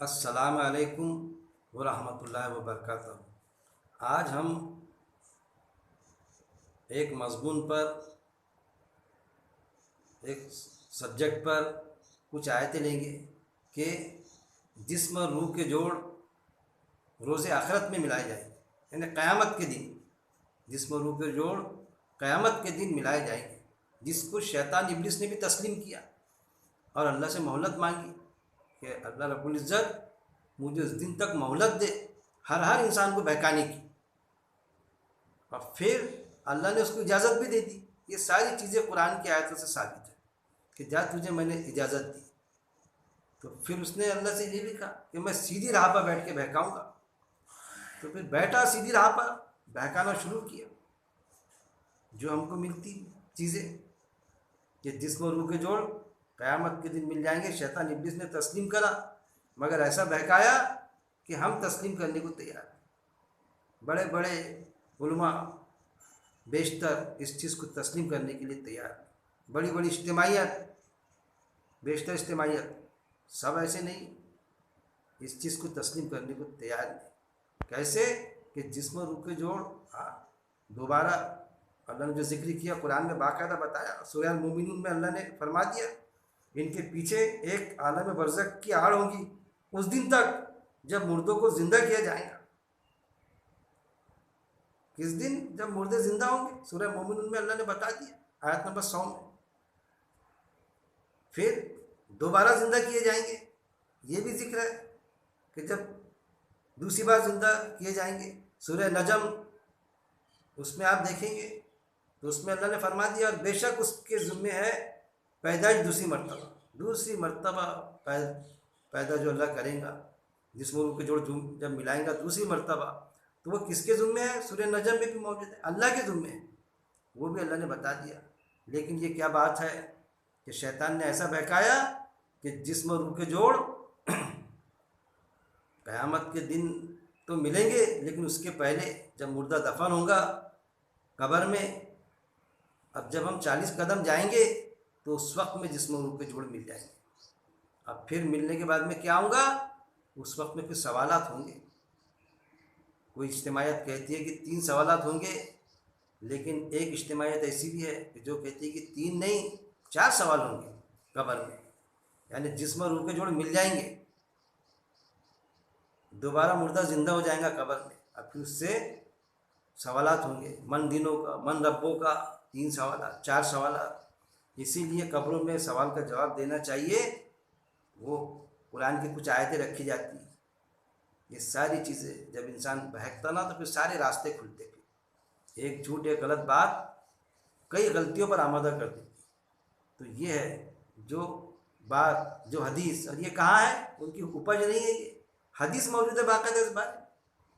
السلام علیکم ورحمۃ اللہ وبرکاتہ۔ آج ہم ایک مضمون پر، ایک سبجیکٹ پر کچھ آیتیں لیں گے کہ جسم اور روح کے جوڑ روز آخرت میں ملائے جائیں گے، یعنی قیامت کے دن جسم اور روح کے جوڑ قیامت کے دن ملائے جائیں گے، جس کو شیطان ابلیس نے بھی تسلیم کیا اور اللہ سے مہلت مانگی کہ اللہ رب العزت مجھے اس دن تک مہلت دے ہر انسان کو بہکانے کی، اور پھر اللہ نے اس کو اجازت بھی دے دی۔ یہ ساری چیزیں قرآن کی آیتوں سے ثابت ہے کہ جا تجھے میں نے اجازت دی، تو پھر اس نے اللہ سے یہ بھی کہا کہ میں سیدھی راہ پر بیٹھ کے بہکاؤں گا، تو پھر بیٹھا سیدھی راہ پر بہکانا شروع کیا۔ جو ہم کو ملتی چیزیں کہ جسم و روح کے جوڑ قیامت کے دن مل جائیں گے، شیطان ابلیس نے تسلیم کرا، مگر ایسا بہکایا کہ ہم تسلیم کرنے کو تیار ہیں۔ بڑے بڑے علماء بیشتر اس چیز کو تسلیم کرنے کے لیے تیار ہیں، بڑی بڑی اجتماعیت، بیشتر اجتماعیت سب ایسے نہیں اس چیز کو تسلیم کرنے کو تیار نہیں۔ کیسے کہ جسم و روح کے جوڑ دوبارہ اللہ نے جو ذکر کیا قرآن میں باقاعدہ بتایا، سورہ المومنون میں اللہ نے فرما دیا ان کے پیچھے ایک عالم برزخ کی آڑ ہوگی اس دن تک جب مردوں کو زندہ کیا جائے گا۔ کس دن؟ جب مردے زندہ ہوں گے، سورہ مومنون میں اللہ نے بتا دیا آیت نمبر 100 میں۔ پھر دوبارہ زندہ کیے جائیں گے، یہ بھی ذکر ہے کہ جب دوسری بار زندہ کیے جائیں گے۔ سورہ نجم اس میں آپ دیکھیں گے تو اس میں اللہ نے فرما دیا اور بے شک اس کے ذمہ ہے پیدائش دوسری مرتبہ پیدا جو اللہ کریں گا، جسم و روح کے جوڑ جب ملائیں گا دوسری مرتبہ، تو وہ کس کے ذمہ ہے؟ سورہ نجم میں بھی موجود ہے، اللہ کے ذمہ ہے، وہ بھی اللہ نے بتا دیا۔ لیکن یہ کیا بات ہے کہ شیطان نے ایسا بہکایا کہ جسم و روح کے جوڑ قیامت کے دن تو ملیں گے، لیکن اس کے پہلے جب مردہ دفن ہوگا قبر میں، اب جب ہم 40 قدم جائیں گے تو اس وقت میں جسم و روح کے جوڑ مل جائیں گے۔ اب پھر ملنے کے بعد میں کیا ہوں گا؟ اس وقت میں پھر سوالات ہوں گے۔ کوئی اجتماعیت کہتی ہے کہ 3 سوالات ہوں گے، لیکن ایک اجتماعیت ایسی بھی ہے کہ جو کہتی ہے کہ 3 نہیں 4 سوال ہوں گے قبر میں، یعنی جسم و روح کے جوڑ مل جائیں گے، دوبارہ مردہ زندہ ہو جائیں گا قبر میں، اب پھر اس سے سوالات ہوں گے، من دینوں کا، من ربوں کا، 3 سوالات 4 سوالات۔ اسی لیے قبروں میں سوال کا جواب دینا چاہیے، وہ قرآن کی کچھ آیتیں رکھی جاتی ہیں۔ یہ ساری چیزیں جب انسان بہکتا نا تو پھر سارے راستے کھلتے، پھر ایک جھوٹ ایک غلط بات کئی غلطیوں پر آمادہ کر دیتی۔ تو یہ ہے جو بات، جو حدیث، اور یہ کہاں ہے؟ ان کی اپج نہیں ہے، یہ حدیث موجود ہے باقاعدہ اس بارے میں،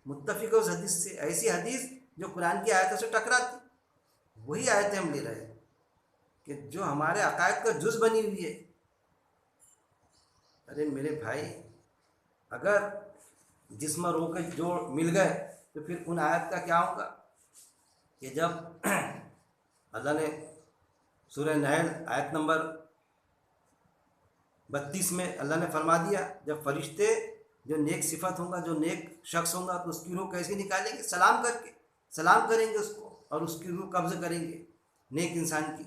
متفق ہے اس حدیث سے، ایسی حدیث جو قرآن کی آیتوں سے ٹکراتی، وہی آیتیں ہم لے رہے ہیں کہ جو ہمارے عقائد کا جز بنی ہوئی ہے۔ ارے میرے بھائی، اگر جسم روح کے جوڑ مل گئے تو پھر ان آیت کا کیا ہوگا کہ جب اللہ نے سورہ نحل آیت نمبر 32 میں اللہ نے فرما دیا جب فرشتے جو نیک صفت ہوں گا، جو نیک شخص ہوں گا، تو اس کی روح کیسے نکالیں گے؟ سلام کر کے، سلام کریں گے اس کو، اور اس کی روح قبض کریں گے نیک انسان کی۔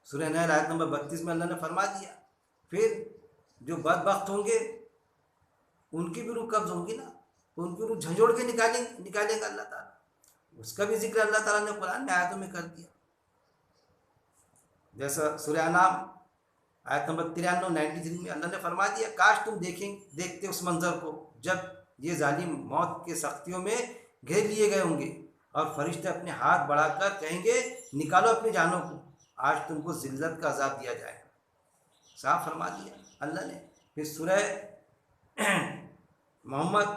سورہ نحل آیت نمبر 32 میں اللہ نے فرما دیا۔ پھر جو بدبخت ہوں گے ان کی بھی روح قبض ہوگی نا، تو ان کی روح جھنجھوڑ کے نکالیں گا اللہ تعالیٰ۔ اس کا بھی ذکر اللہ تعالیٰ نے قرآن میں آیتوں میں کر دیا، جیسا سورہ انعام آیت نمبر 93 میں اللہ نے فرما دیا کاش تم دیکھتے اس منظر کو جب یہ ظالم موت کے سختیوں میں گھیر لیے گئے ہوں گے، اور فرشتے اپنے ہاتھ بڑھا کر کہیں گے نکالو اپنی جانوں کو، آج تم کو ذلت کا عذاب دیا جائے گا۔ صاف فرما دیا اللہ نے۔ پھر سورہ محمد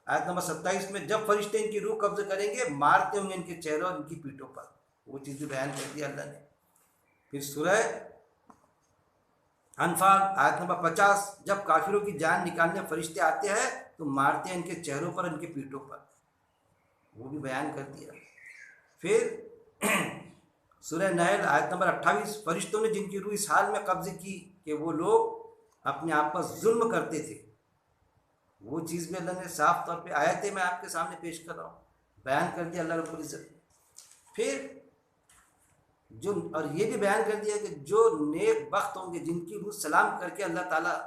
آیت نمبر 27 میں جب فرشتے ان کی روح قبض کریں گے مارتے ہوں گے ان کے چہروں اور ان کی پیٹھوں پر، وہ چیز بھی بیان کر دیا اللہ نے۔ پھر سورہ انفال آیت نمبر 50 جب کافروں کی جان نکالنے فرشتے آتے ہیں تو مارتے ہیں ان کے چہروں پر، ان کے پیٹھوں پر، وہ بھی بیان کر دیا۔ پھر سورہ نحل آیت نمبر 28 فرشتوں نے جن کی روح اس حال میں قبض کی کہ وہ لوگ اپنے آپ پر ظلم کرتے تھے، وہ چیز بھی اللہ نے صاف طور پہ آیتیں میں آپ کے سامنے پیش کر رہا ہوں، بیان کر دیا اللہ رب العزت نے۔ پھر جو اور یہ بھی بیان کر دیا کہ جو نیک بخت ہوں گے جن کی روح سلام کر کے اللہ تعالیٰ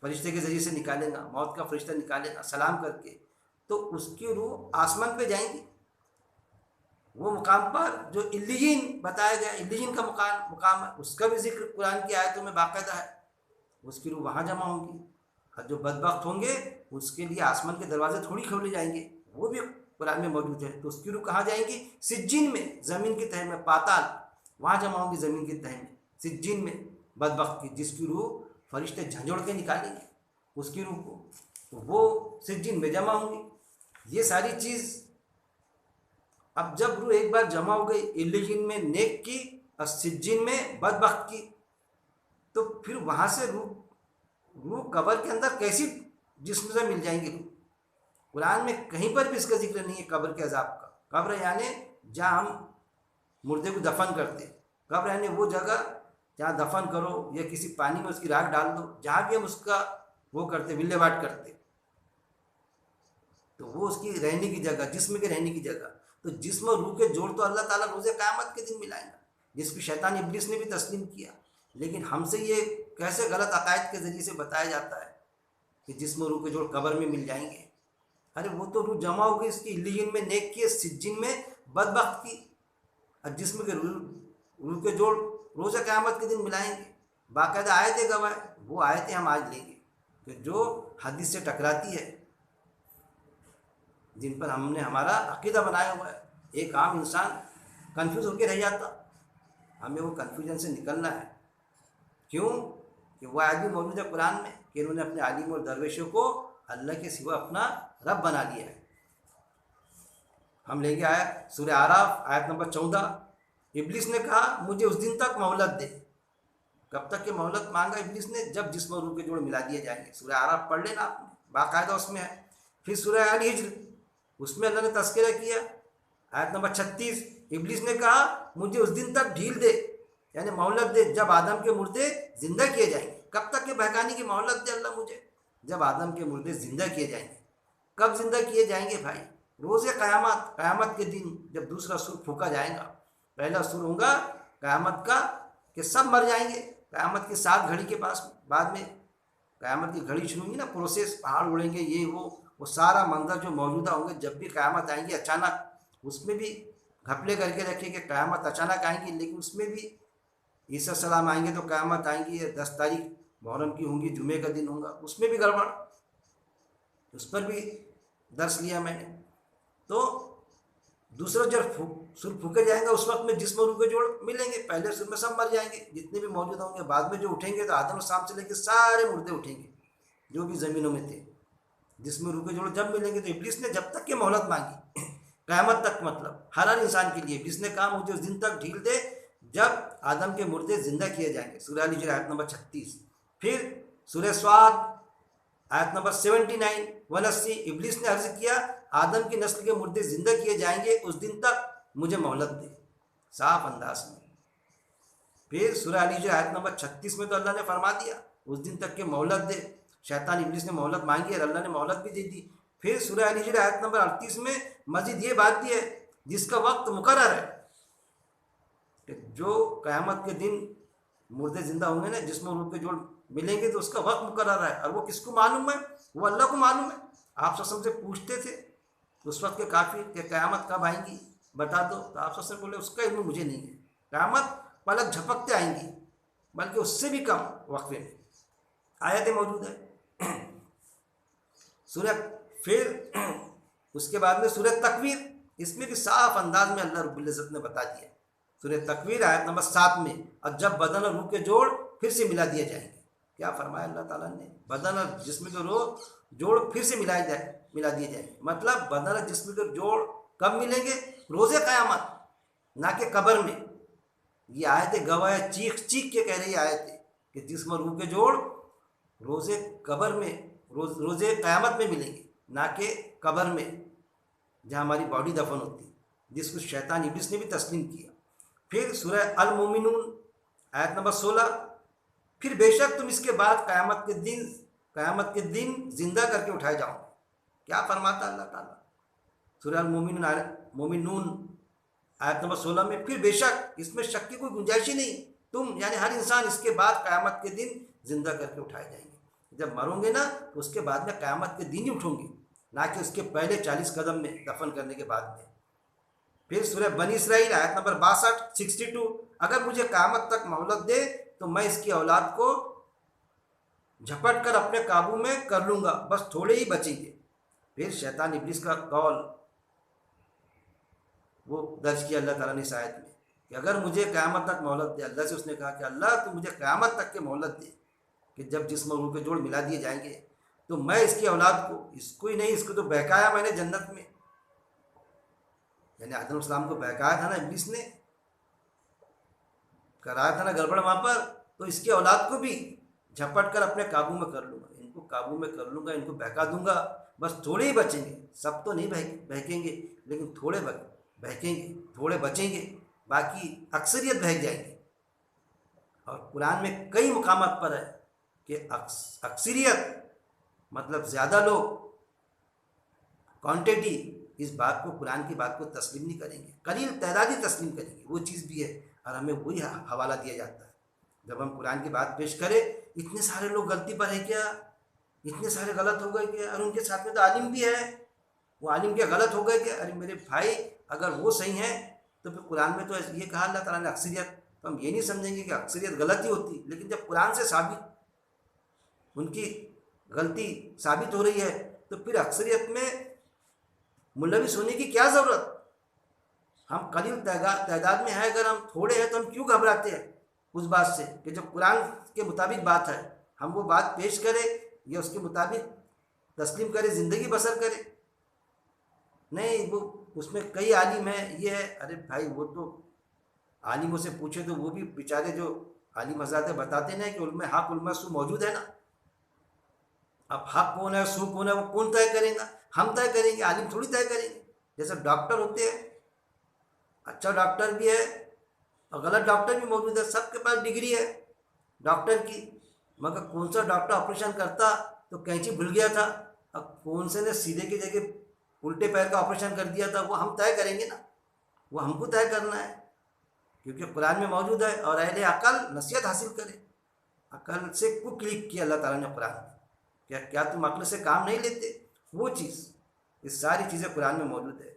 فرشتے کے ذریعے سے نکالے گا، موت کا فرشتہ نکالے گا سلام کر کے، تو اس کی روح آسمان پہ جائیں گی، وہ مقام پر جو علیین بتایا گیا، علیین کا مقام ہے، اس کا بھی ذکر قرآن کی آیتوں میں باقاعدہ ہے، اس کی روح وہاں جمع ہوں گی۔ اور جو بدبخت ہوں گے اس کے لیے آسمان کے دروازے تھوڑی کھولے جائیں گے، وہ بھی قرآن میں موجود ہے، تو اس کی روح کہاں جائیں گی؟ سجین میں، زمین کی تہہ میں، پاتال، وہاں جمع ہوں گی زمین کی تہہ میں، سجین میں، بدبخت کی، جس کی روح فرشتے جھنجھوڑ کے نکالیں گے اس کی روح کو، تو وہ سجین میں جمع ہوں گی۔ یہ ساری چیز اب جب روح ایک بار جمع ہو گئی علیین میں نیک کی اور سجین میں بدبخت کی، تو پھر وہاں سے روح قبر کے اندر کیسی جسم سے مل جائیں گی روح؟ قرآن میں کہیں پر بھی اس کا ذکر نہیں ہے قبر کے عذاب کا۔ قبر یعنی جہاں ہم مردے کو دفن کرتے، قبر یعنی وہ جگہ جہاں دفن کرو یا کسی پانی میں اس کی راکھ ڈال دو، جہاں بھی ہم اس کا وہ کرتے ولے واٹ کرتے، تو وہ اس کی رہنے کی جگہ، جسم کے رہنے کی جگہ۔ تو جسم اور روح کے جوڑ تو اللہ تعالیٰ روز قیامت کے دن ملائے گا، جس کی شیطان ابلیس نے بھی تسلیم کیا، لیکن ہم سے یہ کیسے غلط عقائد کے ذریعے سے بتایا جاتا ہے کہ جسم اور روح کے جوڑ قبر میں مل جائیں گے۔ ارے وہ تو روح جمع ہوگی اس کی علیین میں نیک کی، سجین میں بدبخت کی، اور جسم کے روح کے جوڑ روز قیامت کے دن ملائیں گے۔ باقاعدہ آیتیں گواہ، وہ آیتیں ہم آج لیں گے کہ جو حدیث سے ٹکراتی ہے، جن پر ہم نے ہمارا عقیدہ بنایا ہوا ہے۔ ایک عام انسان کنفیوز ہو کے رہ جاتا، ہمیں وہ کنفیوژن سے نکلنا ہے۔ کیوں؟ کہ وہ آیت بھی موجود ہے قرآن میں کہ انہوں نے اپنے عالم اور درویشوں کو اللہ کے سوا اپنا رب بنا لیا ہے۔ ہم لیں گے آیت سورہ اعراف آیت نمبر 14۔ ابلیس نے کہا مجھے اس دن تک مہلت دے۔ کب تک کہ مہلت مانگا ابلیس نے؟ جب جسم اور روح کے جوڑ ملا دیے جائیں گے۔ سورہ اعراف پڑھ لینا آپ نے، باقاعدہ اس میں ہے۔ پھر سورہ الحجر، اس میں اللہ نے تذکرہ کیا آیت نمبر 36۔ ابلیس نے کہا مجھے اس دن تک ڈھیل دے، یعنی مہلت دے جب آدم کے مردے زندہ کیے جائیں گے۔ کب تک کہ بہکانے کی مہلت دے اللہ مجھے؟ جب آدم کے مردے زندہ کیے جائیں گے۔ کب زندہ کیے جائیں گے بھائی؟ روز قیامت، قیامت کے دن جب دوسرا سور پھونکا جائے گا۔ پہلا سور ہوگا قیامت کا کہ سب مر جائیں گے، قیامت کی 7 گھڑی کے پاس، بعد میں قیامت کی گھڑی شروع ہوگی نا، پروسیس، پہاڑ اڑیں گے، یہ وہ سارا منظر جو موجودہ ہوں گے جب بھی قیامت آئیں گی اچانک، اس میں بھی گھپلے کر کے رکھیں کہ قیامت اچانک آئیں گی، لیکن اس میں بھی عیسیٰ السلام آئیں گے تو قیامت آئیں گی، 10 تاریخ محرم کی ہوں گی، جمعے کا دن ہوگا، اس میں بھی گڑبڑ، اس پر بھی درس لیا میں نے۔ تو دوسرا جب سر پھونکے جائیں گا اس وقت میں جسم اور روح کے جوڑ ملیں گے۔ پہلے سر میں سب مر جائیں گے جتنے بھی موجود ہوں گے، بعد میں جو اٹھیں گے تو آدم السلام سے لے کے سارے مردے اٹھیں گے جو بھی زمینوں میں تھے۔ جسم اور روح کے جوڑ جب ملیں گے تو ابلیس نے جب تک کہ مہلت مانگی قیامت تک، مطلب ہر انسان کے لیے، ابلیس نے کہا مجھے اس دن تک ڈھیل دے جب آدم کے مردے زندہ کیے جائیں گے۔ سورہ الحجر آیت نمبر 36۔ پھر سورہ صاد آیت نمبر 79 180۔ ابلیس نے عرض کیا آدم کی نسل کے مردے زندہ کیے جائیں گے، اس دن تک مجھے مہلت دے، صاف انداز میں۔ پھر سورہ الحجر آیت نمبر 36 میں تو اللہ نے فرما دیا اس دن تک کہ مہلت دے۔ شیطان ابلیس نے مہلت مانگی اور اللہ نے مہلت بھی دے دی۔ پھر سورہ الحجر آیت نمبر 38 میں مزید یہ بات بھی ہے جس کا وقت مقرر ہے کہ جو قیامت کے دن مردے زندہ ہوں گے نا، جسم و روح کے جوڑ ملیں گے، تو اس کا وقت مقرر ہے، اور وہ کس کو معلوم ہے؟ وہ اللہ کو معلوم ہے۔ آپ صلی اللہ علیہ وسلم سے پوچھتے تھے اس وقت کے کافر کہ قیامت کب آئیں گی بتا دو، تو آپ صلی اللہ علیہ وسلم بولے اس کا علم مجھے نہیں ہے، قیامت پلک جھپکتے آئیں گی، بلکہ اس سے بھی کم وقفے میں۔ آیتیں موجود ہے سورہ، پھر اس کے بعد میں سورہ تکویر، اس میں بھی صاف انداز میں اللہ رب العزت نے بتا دیا۔ سورہ تکویر آیت نمبر 7 میں، اور جب بدن اور روح کے جوڑ پھر سے ملا دیے جائیں گے۔ کیا فرمایا اللہ تعالیٰ نے؟ بدن اور جسم کے روح جوڑ پھر سے ملا دیے جائیں گے، مطلب بدن اور جسم کے جوڑ کب ملیں گے؟ روز قیامت، نہ کہ قبر میں۔ یہ آیت گواہ ہے، چیخ چیخ کے کہہ رہی آیت ہے کہ جسم اور روح کے جوڑ روز قبر میں، روز قیامت میں ملیں گے، نہ کہ قبر میں جہاں ہماری باڈی دفن ہوتی ہے، جس کو شیطان ابلیس نے بھی تسلیم کیا۔ پھر سورہ المومنون آیت نمبر 16۔ پھر بے شک تم اس کے بعد قیامت کے دن قیامت کے دن زندہ کر کے اٹھائے جاؤں گے. کیا فرماتا اللہ تعالیٰ سورہ المومنون آیت نمبر 16 میں؟ پھر بے شک اس میں شک کی کوئی گنجائش ہی نہیں، تم یعنی ہر انسان اس کے بعد قیامت کے دن زندہ کر کے اٹھائے جائیں گے. جب مروں گے نا تو اس کے بعد میں قیامت کے دن ہی اٹھوں گے، نہ کہ اس کے پہلے 40 قدم میں دفن کرنے کے بعد میں. پھر سورہ بنی اسرائیل آیت نمبر 62 اگر مجھے قیامت تک مہلت دے تو میں اس کی اولاد کو جھپٹ کر اپنے قابو میں کر لوں گا، بس تھوڑے ہی بچیں گے. پھر شیطان ابلیس کا قول وہ درج کیا اللہ تعالیٰ نے اس آیت میں کہ اگر مجھے قیامت تک مہلت دے، اللہ سے اس نے کہا کہ اللہ تو مجھے قیامت تک کے مہلت دے کہ جب جسم اور روح کے جوڑ ملا دیے جائیں گے تو میں اس کی اولاد کو، اس کو ہی نہیں اس کو تو بہکایا میں نے جنت میں، یعنی آدم علیہ السلام کو بہکایا تھا نا ابلیس نے، کرایا تھا نا گڑبڑ وہاں پر، تو اس کی اولاد کو بھی جھپٹ کر اپنے قابو میں کر لوں گا، ان کو قابو میں کر لوں گا، ان کو بہکا دوں گا، بس تھوڑے ہی بچیں گے. سب تو نہیں بہکیں گے لیکن تھوڑے بہکیں گے، تھوڑے بچیں گے، باقی اکثریت بہک جائیں گے. اور قرآن میں کئی مقامات پر ہے کہ اکثریت مطلب زیادہ لوگ، کوانٹیٹی، اس بات کو قرآن کی بات کو تسلیم نہیں کریں گے، قلیل تعداد ہی تسلیم کریں گے. وہ چیز بھی ہے اور ہمیں وہی حوالہ دیا جاتا ہے. جب ہم قرآن کی بات پیش کریں اتنے سارے لوگ غلطی پر ہے کیا، اتنے سارے غلط ہو گئے کیا، اور ان کے ساتھ میں تو عالم بھی ہے، وہ عالم کے غلط ہو گئے کہ ارے میرے بھائی اگر وہ صحیح ہیں تو پھر قرآن میں تو یہ کہا اللہ تعالیٰ نے اکثریت، تو ہم یہ نہیں سمجھیں گے کہ اکثریت غلط ہی ہوتی، لیکن جب قرآن سے ثابت ان کی غلطی ثابت ہو رہی ہے تو پھر اکثریت میں ملوث ہونے کی کیا ضرورت. ہم قلیل تعداد میں ہیں، اگر ہم تھوڑے ہیں تو ہم کیوں گھبراتے ہیں اس بات سے کہ جب قرآن کے مطابق بات ہے ہم وہ بات پیش کریں یا اس کے مطابق تسلیم کریں، زندگی بسر کریں. نہیں وہ اس میں کئی عالم ہیں یہ ہے، ارے بھائی وہ تو عالموں سے پوچھے تو وہ بھی بیچارے جو عالم حضرات بتاتے ہیں کہ علم حق علم سو موجود ہے نا. اب حق کون ہے سو کون ہے وہ کون طے کرے گا؟ ہم طے کریں گے، عالم تھوڑی طے کریں گے. جیسے ڈاکٹر ہوتے ہیں، اچھا ڈاکٹر بھی ہے اور غلط ڈاکٹر بھی موجود ہے، سب کے پاس ڈگری ہے ڈاکٹر کی، مگر کون سا ڈاکٹر آپریشن کرتا تو کینچی بھول گیا تھا، اب کون سے نے سیدھے کی جگہ الٹے پیر کا آپریشن کر دیا تھا، وہ ہم طے کریں گے نا، وہ ہم کو طے کرنا ہے کیونکہ قرآن میں موجود ہے. اور اہل عقل نصیحت حاصل کرے، عقل سے کو کلک کیا اللہ تعالیٰ نے قرآن میں، کیا تم عقل سے کام نہیں لیتے؟ وہ چیز، یہ ساری چیزیں قرآن میں موجود ہے.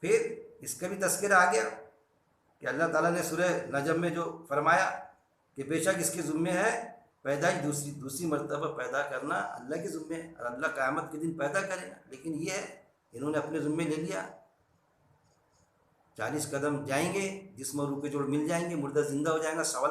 پھر اس کا بھی تذکرہ آ گیا کہ اللہ تعالیٰ نے سورہ نجم میں جو فرمایا کہ بے شک اس کے ذمے ہے پیدائش، دوسری مرتبہ پیدا کرنا اللہ کے ذمے ہے، اور اللہ قیامت کے دن پیدا کرے گا. لیکن یہ ہے انہوں نے اپنے ذمے لے لیا، 40 قدم جائیں گے، جسم اور روح کے جوڑ مل جائیں گے، مردہ زندہ ہو جائے گا. سوال